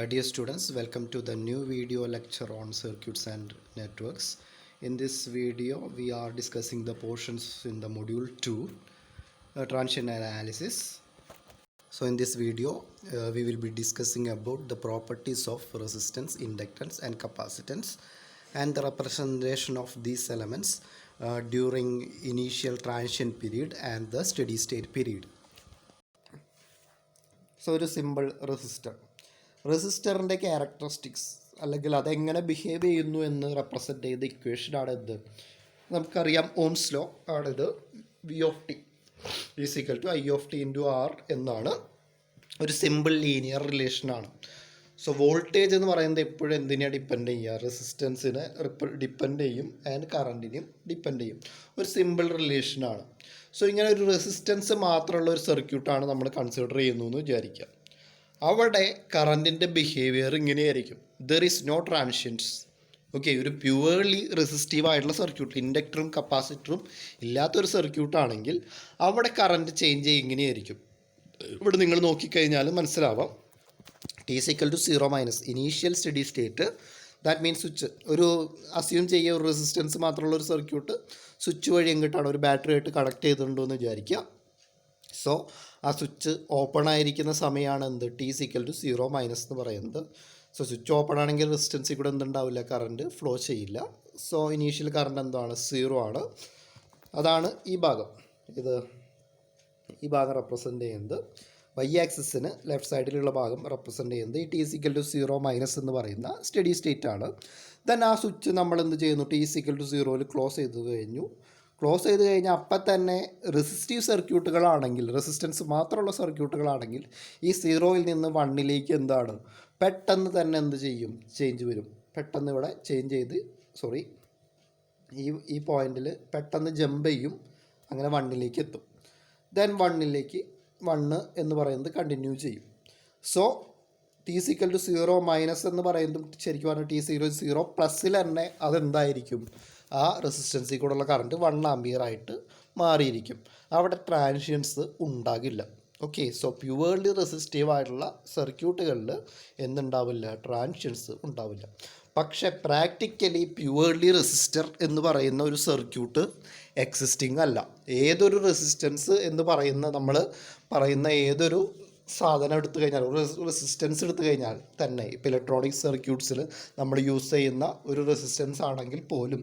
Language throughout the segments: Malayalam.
Dear students, welcome to the new video lecture on circuits and networks. In this video, we are discussing the portions in the module 2, transient analysis. So in this video, we will be discussing about the properties of resistance, inductance and capacitance and the representation of these elements during initial transient period and the steady state period. So a simple resistor. റെസിസ്റ്ററിൻ്റെ ക്യാരക്ടറിസ്റ്റിക്സ് അല്ലെങ്കിൽ അതെങ്ങനെ ബിഹേവ് ചെയ്യുന്നു എന്ന് റെപ്രസെൻ്റ് ചെയ്ത ഇക്വേഷനാണ് ഇത്. നമുക്കറിയാം ഓംസ് ലോ ആണിത്. V of T is equal to I of T into R എന്നാണ്. ഒരു സിമ്പിൾ ലീനിയർ റിലേഷനാണ്. സോ വോൾട്ടേജ് എന്ന് പറയുന്നത് എപ്പോഴും എന്തിനെയാണ് ഡിപ്പെൻഡ് ചെയ്യുക? റെസിസ്റ്റൻസിനെ ഡിപ്പെൻഡ് ചെയ്യും ആൻഡ് കറണ്ടിനെയും ഡിപ്പെൻഡ് ചെയ്യും. ഒരു സിമ്പിൾ റിലേഷനാണ്. സോ ഇങ്ങനെ ഒരു റെസിസ്റ്റൻസ് മാത്രമുള്ള ഒരു സർക്യൂട്ടാണ് നമ്മൾ കൺസിഡർ ചെയ്യുന്നു എന്ന് വിചാരിക്കുക. അവിടെ കറണ്ടിൻ്റെ ബിഹേവിയർ ഇങ്ങനെയായിരിക്കും. There is no transients. Okay, ഒരു പ്യുവർലി റെസിസ്റ്റീവ് ആയിട്ടുള്ള സർക്യൂട്ട്, ഇൻഡക്ടറും കപ്പാസിറ്ററും ഇല്ലാത്തൊരു സർക്യൂട്ടാണെങ്കിൽ അവിടെ കറണ്ട് ചേഞ്ച് ഇങ്ങനെയായിരിക്കും. ഇവിടെ നിങ്ങൾ നോക്കിക്കഴിഞ്ഞാൽ മനസ്സിലാവാം. T is equal to 0 initial steady state. That means switch ഒരു അസ്യൂം ചെയ്യുക, ഒരു റെസിസ്റ്റൻസ് മാത്രമുള്ള ഒരു സർക്യൂട്ട് സ്വിച്ച് വഴി എങ്ങോട്ടാണ് ഒരു ബാറ്ററി ആയിട്ട് കണക്ട് ചെയ്തിട്ടുണ്ടോ എന്ന് വിചാരിക്കുക. സോ ആ സ്വിച്ച് ഓപ്പൺ ആയിരിക്കുന്ന സമയമാണ് എന്ത്? ടി ഈസ് ഈക്വൽ ടു 0 എന്ന് പറയുന്നത്. സോ സ്വിച്ച് ഓപ്പൺ ആണെങ്കിൽ റെസിസ്റ്റൻസിൽ കൂടെ എന്തുണ്ടാവില്ല? കറണ്ട് ഫ്ലോ ചെയ്യില്ല. സോ ഇനീഷ്യൽ കറണ്ട് എന്താണ്? 0 ആണ്. അതാണ് ഈ ഭാഗം. ഈ ഭാഗം റെപ്രസെൻ്റ് ചെയ്യുന്നത് വൈ ആക്സിസിന് ലെഫ്റ്റ് സൈഡിലുള്ള ഭാഗം റെപ്രസെൻ്റ് ചെയ്യുന്നത് ഈ ടി ഈസ് ഈക്വൽ ടു 0 എന്ന് പറയുന്ന സ്റ്റഡി സ്റ്റേറ്റ് ആണ്. ദെൻ ആ സ്വിച്ച് നമ്മൾ എന്ത് ചെയ്യുന്നു? T is equal to 0 close ചെയ്ത് കഴിഞ്ഞു. ക്ലോസ് ചെയ്ത് കഴിഞ്ഞാൽ അപ്പം തന്നെ റെസിസ്റ്റീവ് സർക്യൂട്ടുകളാണെങ്കിൽ, റെസിസ്റ്റൻസ് മാത്രമുള്ള സർക്യൂട്ടുകളാണെങ്കിൽ ഈ 0 നിന്ന് 1 എന്താണ്? പെട്ടെന്ന് തന്നെ എന്ത് ചെയ്യും? ചേഞ്ച് വരും. പെട്ടെന്ന് ഇവിടെ ചേഞ്ച് ചെയ്ത് ഈ പോയിന്റിൽ പെട്ടെന്ന് ജമ്പ് ചെയ്യും. അങ്ങനെ 1 എത്തും. ദെൻ 1 എന്ന് പറയുന്നത് കണ്ടിന്യൂ ചെയ്യും. So T is equal to 0 എന്ന് പറയുന്നത് ശരിക്കും പറഞ്ഞാൽ ടി 0 പ്ലസ്സിൽ തന്നെ അതെന്തായിരിക്കും? ആ റെസിസ്റ്റൻസിൽ കൂടെയുള്ള കറണ്ട് 1 ആംപിയർ ആയിട്ട് മാറിയിരിക്കും. അവിടെ ട്രാൻഷ്യൻസ് ഉണ്ടാകില്ല. ഓക്കെ, സോ പ്യുവർലി റെസിസ്റ്റീവ് ആയിട്ടുള്ള സർക്യൂട്ടുകളിൽ എന്തുണ്ടാവില്ല? ട്രാൻഷ്യൻസ് ഉണ്ടാവില്ല. പക്ഷേ പ്രാക്ടിക്കലി പ്യുവർലി റെസിസ്റ്റർ എന്ന് പറയുന്ന ഒരു സർക്യൂട്ട് എക്സിസ്റ്റിംഗ് അല്ല. ഏതൊരു റെസിസ്റ്റൻസ് എന്ന് പറയുന്ന ഏതൊരു സാധനം എടുത്തു കഴിഞ്ഞാൽ, ഒരു റെസിസ്റ്റൻസ് എടുത്തു കഴിഞ്ഞാൽ തന്നെ, ഇപ്പോൾ ഇലക്ട്രോണിക് സർക്യൂട്ട്സിൽ നമ്മൾ യൂസ് ചെയ്യുന്ന ഒരു റെസിസ്റ്റൻസ് ആണെങ്കിൽ പോലും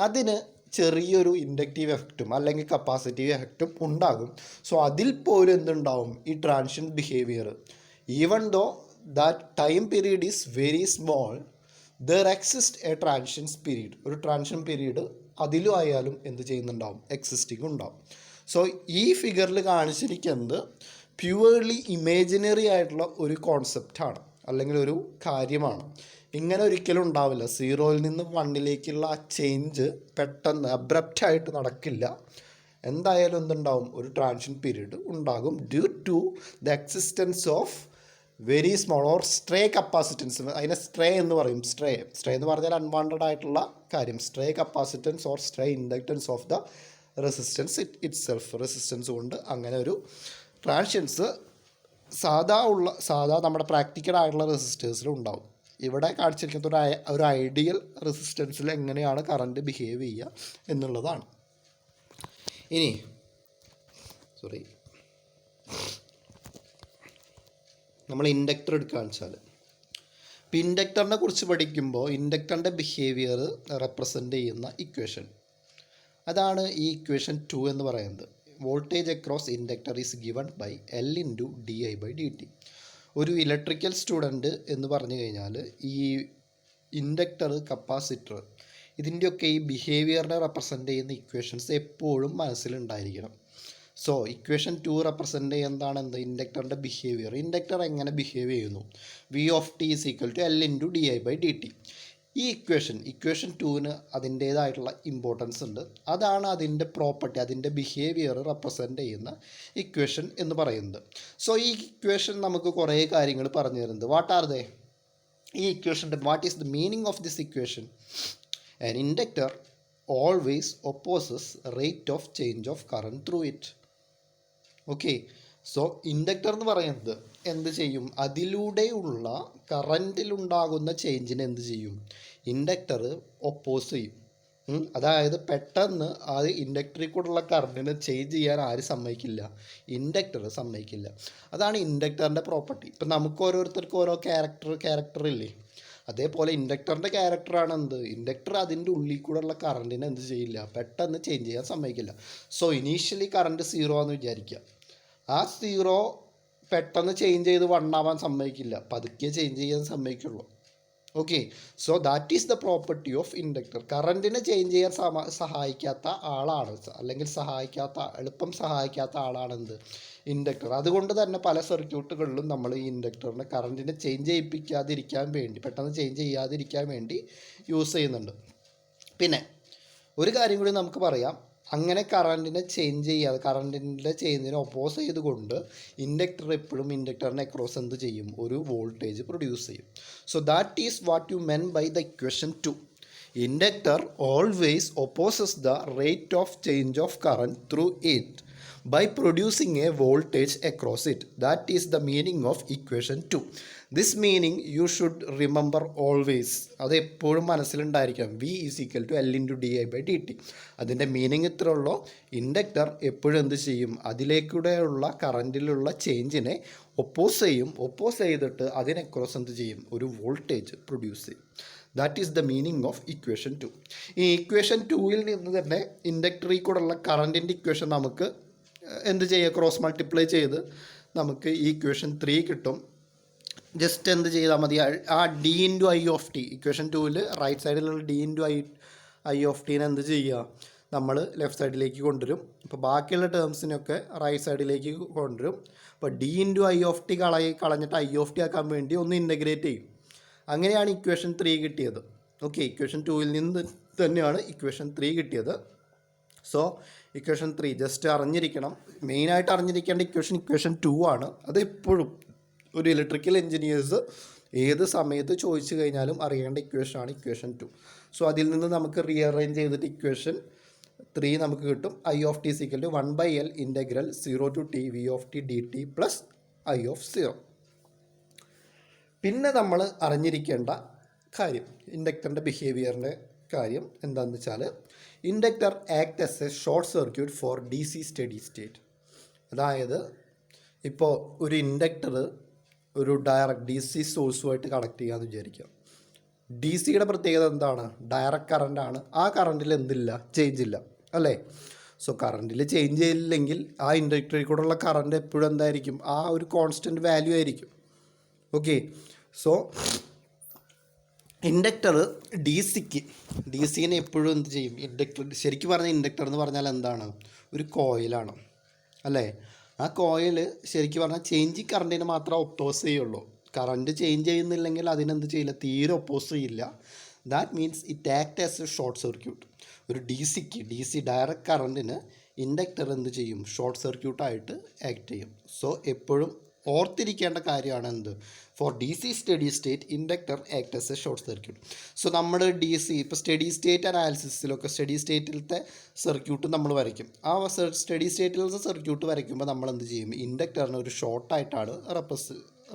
അതിന് ചെറിയൊരു ഇൻഡക്റ്റീവ് എഫക്റ്റും അല്ലെങ്കിൽ കപ്പാസിറ്റീവ് എഫക്റ്റും ഉണ്ടാകും. സോ അതിൽ പോലും എന്തുണ്ടാവും? ഈ transient behaviour. Even though that time period is very small, there exist a transients period. ഒരു ട്രാൻഷൻ പീരീഡ് അതിലും ആയാലും എന്ത് ചെയ്യുന്നുണ്ടാവും? എക്സിസ്റ്റിംഗ് ഉണ്ടാവും. സോ ഈ ഫിഗറിൽ കാണിച്ചിരിക്കുന്നത് പ്യുവർലി ഇമേജിനറി ആയിട്ടുള്ള ഒരു കോൺസെപ്റ്റാണ് അല്ലെങ്കിൽ ഒരു കാര്യമാണ്. ഇങ്ങനെ ഒരിക്കലും ഉണ്ടാവില്ല. 0 നിന്ന് 1 ആ ചേഞ്ച് പെട്ടെന്ന് അബ്രപ്റ്റായിട്ട് നടക്കില്ല. എന്തായാലും എന്തുണ്ടാവും? ഒരു ട്രാൻഷൻ പീരീഡ് ഉണ്ടാകും due to the existence of very small or stray capacitance. അതിനെ സ്ട്രേ എന്ന് പറയും. സ്ട്രേ എന്ന് പറഞ്ഞാൽ അൺവാണ്ടഡ് ആയിട്ടുള്ള കാര്യം. Stray capacitance or stray inductance of the resistance itself. Resistance കൊണ്ട് അങ്ങനെ ഒരു ട്രാൻഷ്യൻസ് സാധാ നമ്മുടെ പ്രാക്ടിക്കൽ ആയിട്ടുള്ള റെസിസ്റ്റേഴ്സിലും ഉണ്ടാവും. ഇവിടെ കാണിച്ചിരിക്കുന്ന ഒരു ഐഡിയൽ റെസിസ്റ്റൻസിൽ എങ്ങനെയാണ് കറണ്ട് ബിഹേവ് ചെയ്യുക എന്നുള്ളതാണ്. ഇനി നമ്മൾ ഇൻഡക്ടർ എടുക്കുകയെന്ന് വെച്ചാൽ, ഇപ്പോൾ ഇൻഡക്ടറിനെ കുറിച്ച് പഠിക്കുമ്പോൾ ഇൻഡക്ടറിൻ്റെ ബിഹേവിയർ റെപ്രസെൻ്റ് ചെയ്യുന്ന ഇക്വേഷൻ അതാണ് ഈ ഇക്വേഷൻ 2 എന്ന് പറയുന്നത്. Voltage across inductor is given by L into di/dt. ഒരു ഇലക്ട്രിക്കൽ സ്റ്റുഡൻറ്റ് എന്ന് പറഞ്ഞു കഴിഞ്ഞാൽ ഈ ഇൻഡക്ടർ, കപ്പാസിറ്റർ ഇതിൻ്റെയൊക്കെ ഈ ബിഹേവിയറിനെ റെപ്രസെൻ്റ് ചെയ്യുന്ന ഇക്വേഷൻസ് എപ്പോഴും മനസ്സിലുണ്ടായിരിക്കണം. സോ ഇക്വേഷൻ 2 റെപ്രസെൻ്റ് ചെയ്യുന്നതാണ് എന്ത്? ഇൻഡക്ടറിൻ്റെ ബിഹേവിയർ. ഇൻഡക്ടർ എങ്ങനെ ബിഹേവ് ചെയ്യുന്നു? V of T is equal to L into di/dt. ഈ ഇക്വേഷൻ 2ന് അതിൻ്റേതായിട്ടുള്ള ഇമ്പോർട്ടൻസ് ഉണ്ട്. അതാണ് അതിൻ്റെ പ്രോപ്പർട്ടി, അതിൻ്റെ ബിഹേവിയർ റെപ്രസെൻ്റ് ചെയ്യുന്ന ഇക്വേഷൻ എന്ന് പറയുന്നത്. സോ ഈ ഇക്വേഷൻ നമുക്ക് കുറേ കാര്യങ്ങൾ പറഞ്ഞു തരുന്നത്. What are they? ഈ ഇക്വേഷൻ്റെ what is the meaning of this equation? An inductor always opposes rate of change of current through it. Okay, so inductor എന്ന് പറയുന്നത് എന്ത് ചെയ്യും? അതിലൂടെയുള്ള കറൻറ്റിലുണ്ടാകുന്ന ചേഞ്ചിനെ എന്ത് ചെയ്യും? ഇൻഡക്ടർ ഒപ്പോസ് ചെയ്യും. അതായത് പെട്ടെന്ന് അത് ഇൻഡക്ടറിൽ കൂടെയുള്ള കറണ്ടിനെ ചേഞ്ച് ചെയ്യാൻ ആര് സമ്മതിക്കില്ല? ഇൻഡക്ടർ സമ്മതിക്കില്ല. അതാണ് ഇൻഡക്ടറിൻ്റെ പ്രോപ്പർട്ടി. ഇപ്പം നമുക്ക് ഓരോരുത്തർക്കും ഓരോ ക്യാരക്ടർ ഇല്ലേ? അതേപോലെ ഇൻഡക്ടറിൻ്റെ ക്യാരക്ടറാണ് എന്ത്? ഇൻഡക്ടർ അതിൻ്റെ ഉള്ളിൽ കൂടെയുള്ള കറണ്ടിനെ എന്ത് ചെയ്യില്ല? പെട്ടെന്ന് ചേഞ്ച് ചെയ്യാൻ സമ്മതിക്കില്ല. സോ ഇനീഷ്യലി കറണ്ട് 0 ആണെന്ന് വിചാരിക്കുക. ആ 0 പെട്ടെന്ന് ചേഞ്ച് ചെയ്ത് 1 ആവാൻ സമ്മതിക്കില്ല. പതുക്കെ ചേഞ്ച് ചെയ്യാൻ സമ്മതിക്കുള്ളൂ. Okay, so that is the property of inductor. കറണ്ടിനെ ചേഞ്ച് ചെയ്യാൻ സഹായിക്കാത്ത ആളാണ്, അല്ലെങ്കിൽ എളുപ്പം സഹായിക്കാത്ത ആളാണ് എന്ത്? ഇൻഡക്ടർ. അതുകൊണ്ട് തന്നെ പല സർക്യൂട്ടുകളിലും നമ്മൾ ഈ ഇൻഡക്ടറിനെ കറണ്ടിനെ ചേഞ്ച് ചെയ്യിപ്പിക്കാതിരിക്കാൻ വേണ്ടി, പെട്ടെന്ന് ചേഞ്ച് ചെയ്യാതിരിക്കാൻ വേണ്ടി യൂസ് ചെയ്യുന്നുണ്ട്. പിന്നെ ഒരു കാര്യം കൂടി നമുക്ക് പറയാം. അങ്ങനെ കറണ്ടിനെ ചേഞ്ച് ചെയ്യാതെ, കറണ്ടിൻ്റെ ചേഞ്ചിനെ ഒപ്പോസ് ചെയ്തുകൊണ്ട് ഇൻഡക്ടർ എപ്പോഴും ഇൻഡക്ടറിനെ അക്രോസ് എന്ത് ചെയ്യും? ഒരു വോൾട്ടേജ് പ്രൊഡ്യൂസ് ചെയ്യും. So that is what you mean by the equation 2. Inductor always opposes the rate of change of current through it by producing a voltage across it. That is the meaning of equation 2. This meaning you should remember always. അത് എപ്പോഴും മനസ്സിലുണ്ടായിരിക്കണം. V is equal to L into di by dt. അതിൻ്റെ മീനിങ് ഇത്ര ഉള്ളൂ. ഇൻഡക്ടർ എപ്പോഴും എന്ത് ചെയ്യും? അതിലേക്കൂടെയുള്ള കറണ്ടിലുള്ള ചേഞ്ചിനെ ഒപ്പോസ് ചെയ്തിട്ട് അതിനെക്രോസ് എന്ത് ചെയ്യും? ഒരു വോൾട്ടേജ് പ്രൊഡ്യൂസ് ചെയ്യും. That is the meaning of equation 2. ഈ ഇക്വേഷൻ 2ൽ നിന്ന് തന്നെ ഇൻഡക്ടറിൽ കൂടെയുള്ള കറണ്ടിൻ്റെ ഇക്വേഷൻ നമുക്ക് എന്ത് ചെയ്യുക? ക്രോസ് മൾട്ടിപ്ലൈ ചെയ്ത് നമുക്ക് ഈ ഇക്വേഷൻ 3 കിട്ടും. ജസ്റ്റ് എന്ത് ചെയ്താൽ മതി? ആ D into I of T, equation 2ൽ റൈറ്റ് സൈഡിലുള്ള ഡി ഇൻറ്റു ഐ ഓഫ് ടീനെ എന്ത് ചെയ്യുക? നമ്മൾ ലെഫ്റ്റ് സൈഡിലേക്ക് കൊണ്ടുവരും. അപ്പോൾ ബാക്കിയുള്ള ടേംസിനൊക്കെ റൈറ്റ് സൈഡിലേക്ക് കൊണ്ടുവരും. അപ്പോൾ D into I of T കളഞ്ഞിട്ട് ഐ ഓഫ് ടി ആക്കാൻ വേണ്ടി ഒന്ന് ഇൻ്റഗ്രേറ്റ് ചെയ്യും. അങ്ങനെയാണ് ഇക്വേഷൻ 3 കിട്ടിയത്. ഓക്കെ, ഇക്വേഷൻ 2ൽ നിന്ന് തന്നെയാണ് ഇക്വേഷൻ 3 കിട്ടിയത്. സോ ഇക്വേഷൻ 3 ജസ്റ്റ് അറിഞ്ഞിരിക്കണം. മെയിനായിട്ട് അറിഞ്ഞിരിക്കേണ്ട ഇക്വേഷൻ 2 ആണ്. അത് എപ്പോഴും ഒരു ഇലക്ട്രിക്കൽ എഞ്ചിനീയേഴ്സ് ഏത് സമയത്ത് ചോദിച്ചു കഴിഞ്ഞാലും അറിയേണ്ട ഇക്വേഷനാണ് ഇക്വേഷൻ 2. സോ അതിൽ നിന്ന് നമുക്ക് റീഅറേഞ്ച് ചെയ്തിട്ട് ഇക്വേഷൻ 3 നമുക്ക് കിട്ടും. I of T equal to 1/L integral 0 to t v of t dt plus I of 0. പിന്നെ നമ്മൾ അറിഞ്ഞിരിക്കേണ്ട കാര്യം, ഇൻഡക്ടറിൻ്റെ ബിഹേവിയറിൻ്റെ കാര്യം എന്താണെന്ന് വെച്ചാൽ, inductor act as a short circuit for DC steady state. അതായത് ഇപ്പോൾ ഒരു ഇൻഡക്ടർ ഒരു ഡയറക്റ്റ് DC സോഴ്സുമായിട്ട് കണക്ട് ചെയ്യാമെന്ന് വിചാരിക്കാം. DCയുടെ പ്രത്യേകത എന്താണ്? ഡയറക്റ്റ് കറണ്ടാണ്. ആ കറണ്ടിൽ എന്തില്ല? ചേഞ്ച് ഇല്ല, അല്ലേ? സോ കറണ്ടിൽ ചേഞ്ച് ചെയ്യില്ലെങ്കിൽ ആ ഇൻഡക്ടറിൽ കൂടെയുള്ള കറണ്ട് എപ്പോഴും എന്തായിരിക്കും? ആ ഒരു കോൺസ്റ്റൻറ്റ് വാല്യൂ ആയിരിക്കും. ഓക്കെ, സോ ഇൻഡക്ടർ DCനെ എപ്പോഴും എന്ത് ചെയ്യും? ഇൻഡക്ടർ ശരിക്കും പറഞ്ഞാൽ ഇൻഡക്ടർ എന്ന് പറഞ്ഞാൽ എന്താണ്? ഒരു കോയിലാണ്, അല്ലേ? ആ കോയിൽ ശരിക്കും പറഞ്ഞാൽ ചേഞ്ച് കറണ്ടിനെ മാത്രമേ ഒപ്പോസ് ചെയ്യുള്ളൂ. കറണ്ട് ചേഞ്ച് ചെയ്യുന്നില്ലെങ്കിൽ അതിനെന്ത് ചെയ്യില്ല? തീരെ ഒപ്പോസ് ചെയ്യില്ല. That means it act as a short circuit. ഒരു DC ഡയറക്റ്റ് കറണ്ടിന് ഇൻഡക്ടർ എന്ത് ചെയ്യും? ഷോർട്ട് സർക്യൂട്ടായിട്ട് ആക്ട് ചെയ്യും. സോ എപ്പോഴും ഓർത്തിരിക്കേണ്ട കാര്യമാണ് എന്ത്? For DC steady state inductor act as a short circuit. So നമ്മൾ DC ഇപ്പോൾ സ്റ്റഡി സ്റ്റേറ്റ് അനാലിസിസിലൊക്കെ സ്റ്റഡി സ്റ്റേറ്റിലത്തെ സർക്യൂട്ട് നമ്മൾ വരയ്ക്കും. ആ സ്റ്റഡി സ്റ്റേറ്റിലത്തെ സർക്യൂട്ട് വരയ്ക്കുമ്പോൾ നമ്മൾ എന്ത് ചെയ്യും? ഇൻഡക്ടറിനെ ഒരു ഷോർട്ടായിട്ടാണ്